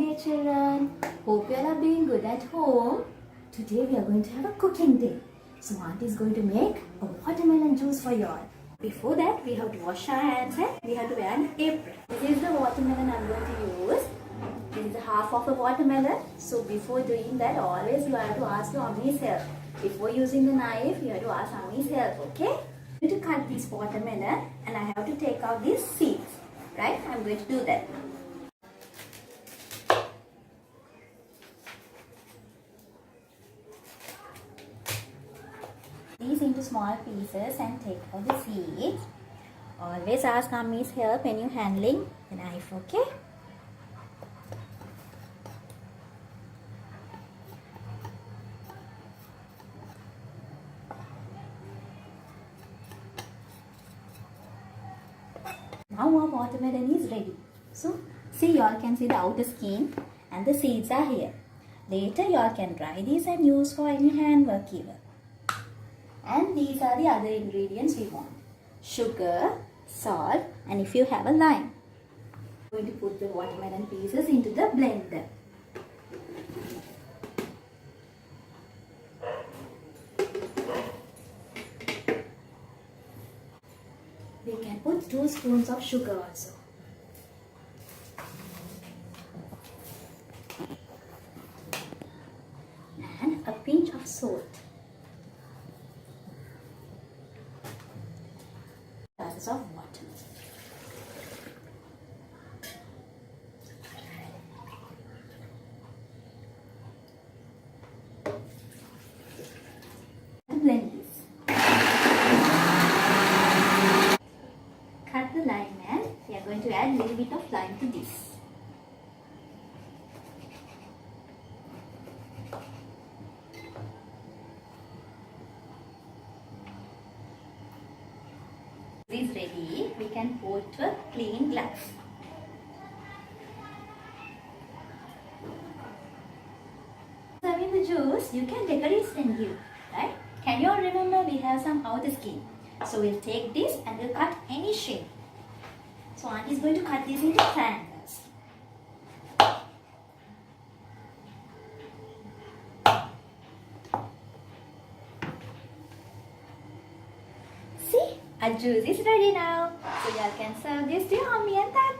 day children. Hope you all are doing good at home. Today we are going to have a cooking day. So auntie is going to make a watermelon juice for you all. Before that we have to wash our hands and we have to wear an apron. This is the watermelon I am going to use. This is half of a watermelon. So before doing that always you have to ask your mommy's help. Before using the knife you have to ask mommy's help, okay? I'm going to cut this watermelon and I have to take out these seeds. Right? I'm going to do that. These into small pieces and take out the seeds. Always ask mommy's help when you're handling the knife, okay? Now our watermelon is ready. So see, you all can see the outer skin and the seeds are here. Later you all can dry these and use for any handwork even. And these are the other ingredients we want. Sugar, salt, and if you have a lime. I'm going to put the watermelon pieces into the blender. We can put 2 spoons of sugar also. And a pinch of salt. Glasses of water. And blend this. Cut the lime and we are going to add a little bit of lime to this. This is ready. We can pour to a clean glass. Serving the juice, you can decorate and give, right? Can you all remember we have some outer skin? So we'll take this and we'll cut any shape. So auntie is going to cut this into triangles. See, our juice is ready now. So you all can serve this to your mommy and daddy.